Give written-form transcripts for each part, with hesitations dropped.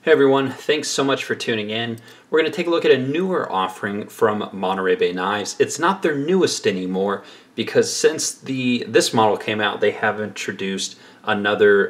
Hey everyone, thanks so much for tuning in. We're going to take a look at a newer offering from Monterey Knives. It's not their newest anymore because since this model came out, they have introduced another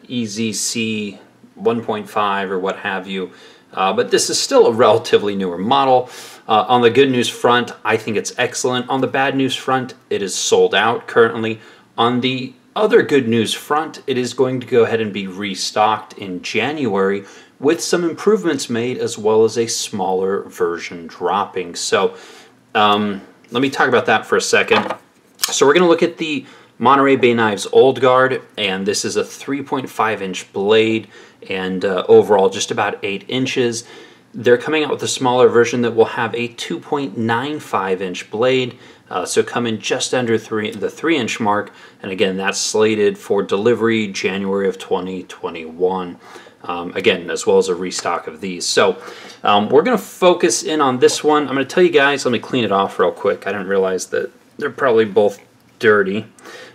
EZC 1.5 or what have you. But this is still a relatively newer model. On the good news front, I think it's excellent. On the bad news front, it is sold out currently. On the other good news front, it is going to go ahead and be restocked in January with some improvements made as well as a smaller version dropping. So let me talk about that for a second. So we're going to look at the Monterey Knives Old Guard, and this is a 3.5 inch blade and overall just about 8 inches. They're coming out with a smaller version that will have a 2.95 inch blade, so come in just under the 3 inch mark, and again that's slated for delivery January of 2021. Again, as well as a restock of these. So we're going to focus in on this one. I'm going to tell you guys, let me clean it off real quick. I didn't realize that they're probably both dirty.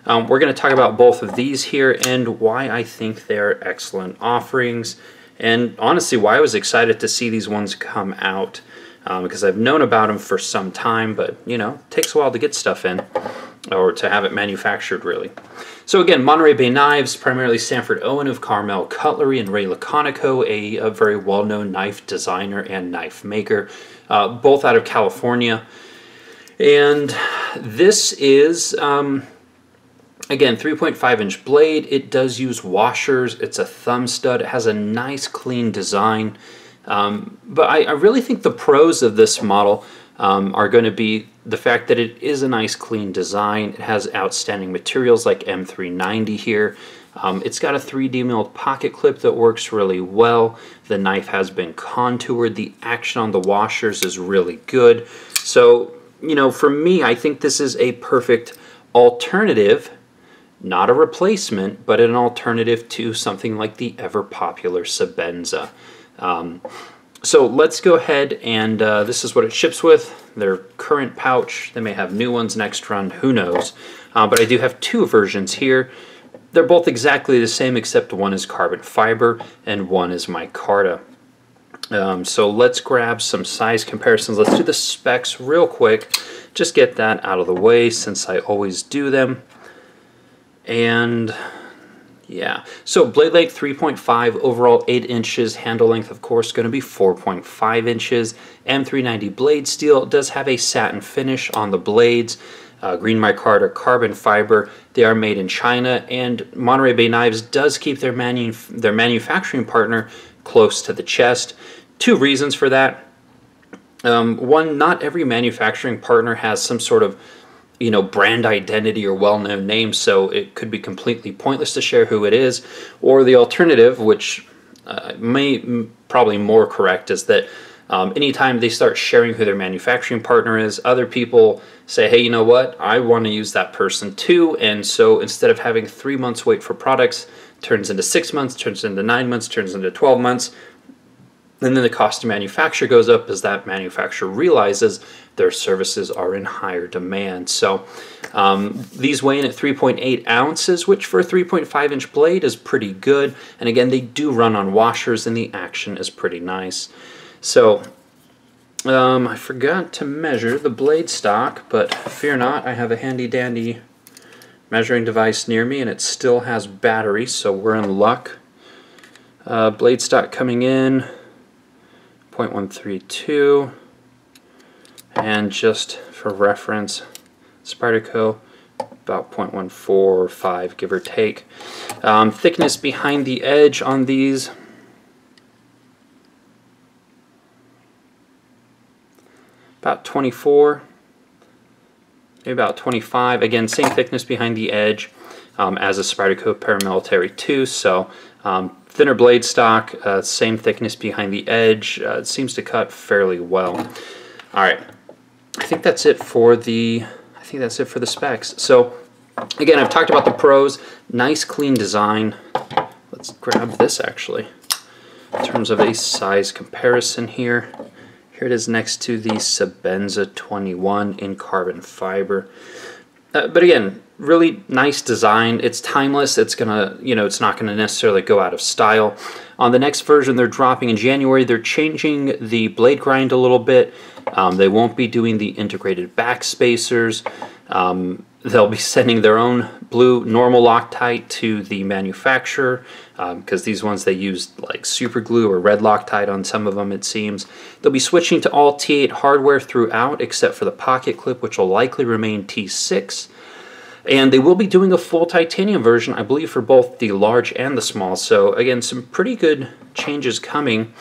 We're going to talk about both of these here and why I think they're excellent offerings, and honestly why I was excited to see these ones come out, because I've known about them for some time, but you know, it takes a while to get stuff in or to have it manufactured really. So again, Monterey Bay Knives, primarily Sanford Owen of Carmel Cutlery and Ray Laconico, a very well-known knife designer and knife maker, both out of California. And this is, again, 3.5 inch blade. It does use washers. It's a thumb stud. It has a nice clean design. But I really think the pros of this model are going to be the fact that it is a nice clean design. It has outstanding materials like M390 here. It's got a 3D milled pocket clip that works really well. The knife has been contoured. The action on the washers is really good. So, you know, for me, I think this is a perfect alternative, not a replacement, but an alternative to something like the ever popular Sebenza. So let's go ahead and this is what it ships with. Their current pouch. They may have new ones next run, who knows. But I do have two versions here. They're both exactly the same except one is carbon fiber and one is micarta. So let's grab some size comparisons. Let's do the specs real quick. Just get that out of the way since I always do them. And yeah, so blade length 3.5, overall 8 inches, handle length of course going to be 4.5 inches. M390 blade steel does have a satin finish on the blades. Green micarta carbon fiber. They are made in China, and Monterey Bay Knives does keep their manufacturing partner close to the chest. Two reasons for that. One, not every manufacturing partner has some sort of brand identity or well-known name, so it could be completely pointless to share who it is. Or the alternative, which probably more correct, is that anytime they start sharing who their manufacturing partner is, other people say, hey, you know what, I want to use that person too, and so instead of having 3 months wait for products, turns into 6 months, turns into 9 months, turns into 12 months, and then the cost to manufacture goes up as that manufacturer realizes their services are in higher demand. So these weigh in at 3.8 ounces, which for a 3.5 inch blade is pretty good. And again, they do run on washers and the action is pretty nice. So I forgot to measure the blade stock, but fear not, I have a handy dandy measuring device near me and it still has battery, so we're in luck. Blade stock coming in 0.132, and just for reference, Spyderco about 0.145, give or take. Thickness behind the edge on these, about 24, maybe about 25. Again, same thickness behind the edge as a Spyderco Paramilitary 2, so thinner blade stock, same thickness behind the edge. It seems to cut fairly well. All right, I think that's it for the specs. So again, I've talked about the pros. Nice clean design. Let's grab this actually. In terms of a size comparison here. Here it is next to the Sebenza 21 in carbon fiber. But again, really nice design. It's timeless. It's gonna, it's not gonna necessarily go out of style. On the next version they're dropping in January, they're changing the blade grind a little bit. They won't be doing the integrated back spacers. They'll be sending their own blue normal Loctite to the manufacturer, because these ones they used like super glue or red Loctite on some of them, it seems. They'll be switching to all T8 hardware throughout except for the pocket clip, which will likely remain T6. And they will be doing a full titanium version, I believe, for both the large and the small. So again, some pretty good changes coming.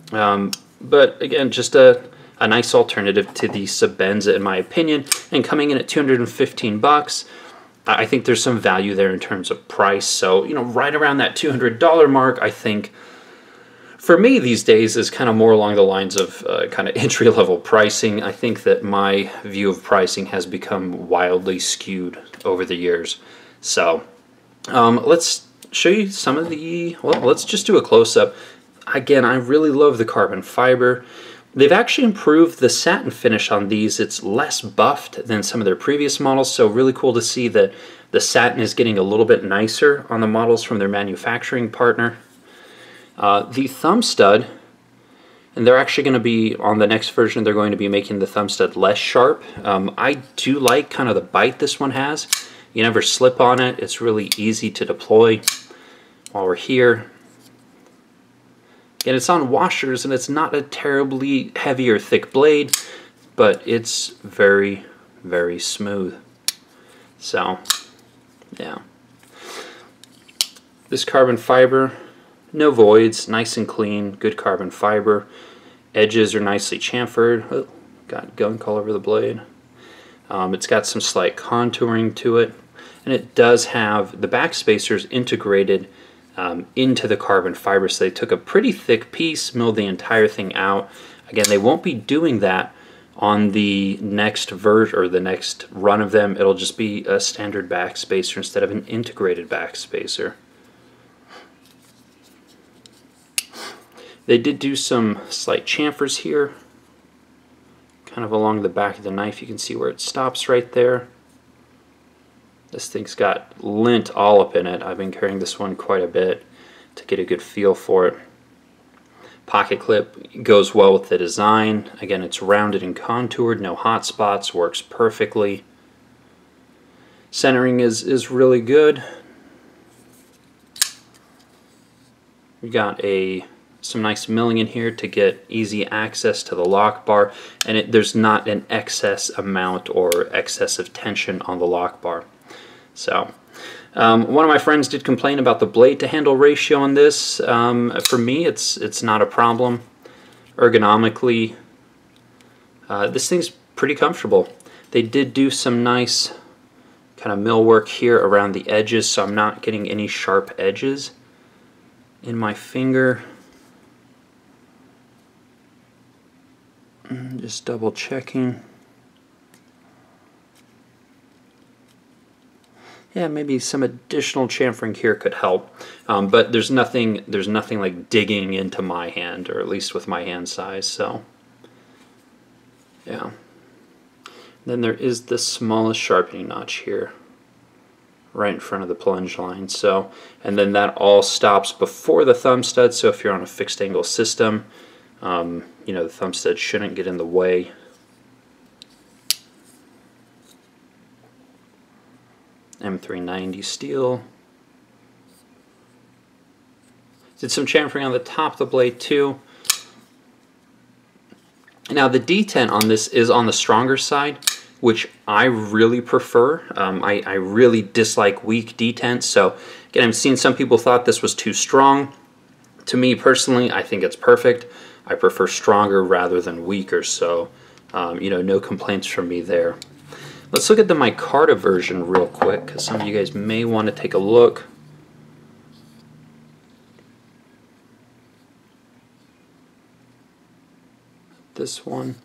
But again, just a nice alternative to the Sebenza in my opinion. And coming in at 215 bucks, I think there's some value there in terms of price. So, right around that $200 mark, I think, for me these days is kind of more along the lines of kind of entry-level pricing. I think that my view of pricing has become wildly skewed over the years. So let's show you some of the, well, let's just do a close-up. Again, I really love the carbon fiber. They've actually improved the satin finish on these. It's less buffed than some of their previous models, so really cool to see that the satin is getting a little bit nicer on the models from their manufacturing partner. The thumb stud, and they're actually going to be, on the next version, they're going to be making the thumb stud less sharp. I do like kind of the bite this one has. You never slip on it. It's really easy to deploy. While we're here, again, it's on washers, and it's not a terribly heavy or thick blade, but it's very, very smooth. So, yeah. This carbon fiber, no voids, nice and clean, good carbon fiber. Edges are nicely chamfered. Oh, got gunk all over the blade. It's got some slight contouring to it, and it does have the back spacers integrated into the carbon fiber. So they took a pretty thick piece, milled the entire thing out. Again, they won't be doing that on the next version or the next run of them. It'll just be a standard back spacer instead of an integrated back spacer. They did do some slight chamfers here, kind of along the back of the knife. You can see where it stops right there. This thing's got lint all up in it. I've been carrying this one quite a bit to get a good feel for it. Pocket clip goes well with the design. Again, it's rounded and contoured, no hot spots, works perfectly. Centering is really good. We got some nice milling in here to get easy access to the lock bar, and there's not an excess amount or excessive tension on the lock bar. So one of my friends did complain about the blade to handle ratio on this. For me, it's not a problem. Ergonomically, this thing's pretty comfortable. They did do some nice kind of mill work here around the edges, so I'm not getting any sharp edges in my finger. Just double checking. Yeah, maybe some additional chamfering here could help, but there's nothing like digging into my hand, or at least with my hand size. So, yeah. Then there is the smallest sharpening notch here, right in front of the plunge line. So, and then that all stops before the thumb stud. So if you're on a fixed angle system, the thumb stud shouldn't get in the way. M390 steel. Did some chamfering on the top of the blade too. Now the detent on this is on the stronger side, which I really prefer. I really dislike weak detent. So again, I'm seeing some people thought this was too strong. To me personally, I think it's perfect. I prefer stronger rather than weaker, so no complaints from me there. Let's look at the micarta version real quick, because some of you guys may want to take a look. This one,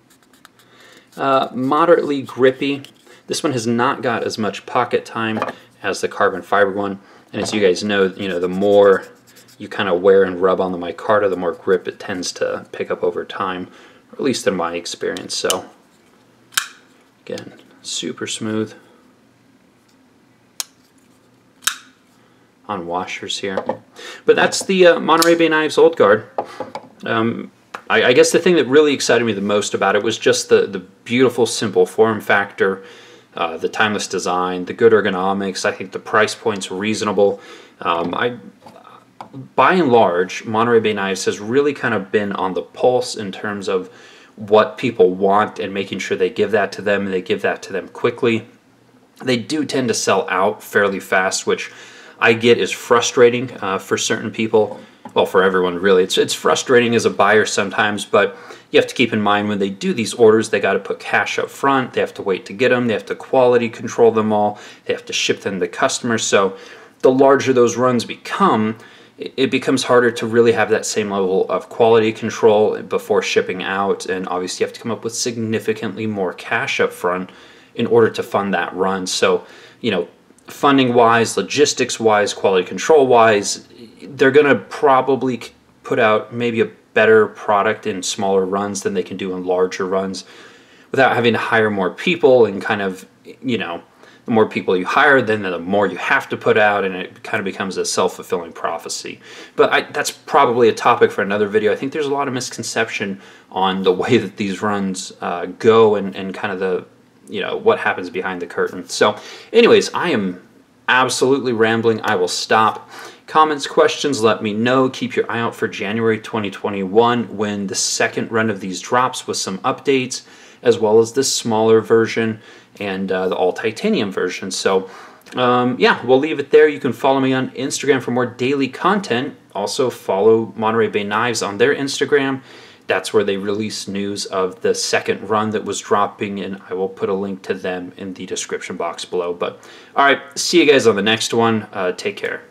moderately grippy. This one has not got as much pocket time as the carbon fiber one, and as you guys know, the more you kind of wear and rub on the micarta, the more grip it tends to pick up over time, or at least in my experience. So again, super smooth. on washers here. But that's the Monterey Bay Knives Old Guard. I guess the thing that really excited me the most about it was just the beautiful, simple form factor, the timeless design, the good ergonomics. I think the price point's reasonable. By and large, Monterey Bay Knives has really kind of been on the pulse in terms of what people want and making sure they give that to them, and they give that to them quickly. They do tend to sell out fairly fast, which I get is frustrating for certain people. Well, for everyone, really. It's frustrating as a buyer sometimes, but you have to keep in mind when they do these orders, they got to put cash up front. They have to wait to get them. They have to quality control them all. They have to ship them to customers. So the larger those runs become, it becomes harder to really have that same level of quality control before shipping out. And obviously, you have to come up with significantly more cash up front in order to fund that run. So, you know, funding-wise, logistics-wise, quality control-wise, they're going to probably put out maybe a better product in smaller runs than they can do in larger runs without having to hire more people, and kind of, you know, the more people you hire, then the more you have to put out, and it kind of becomes a self-fulfilling prophecy. But that's probably a topic for another video. I think there's a lot of misconception on the way that these runs go, and kind of the, you know, what happens behind the curtain. So anyways, I am absolutely rambling. I will stop. Comments, questions, let me know. Keep your eye out for January 2021 when the second run of these drops with some updates, as well as the smaller version and the all titanium version. So yeah, we'll leave it there. You can follow me on Instagram for more daily content. Also follow Monterey Bay Knives on their Instagram. That's where they release news of the second run that was dropping, and I will put a link to them in the description box below. But all right, see you guys on the next one. Take care.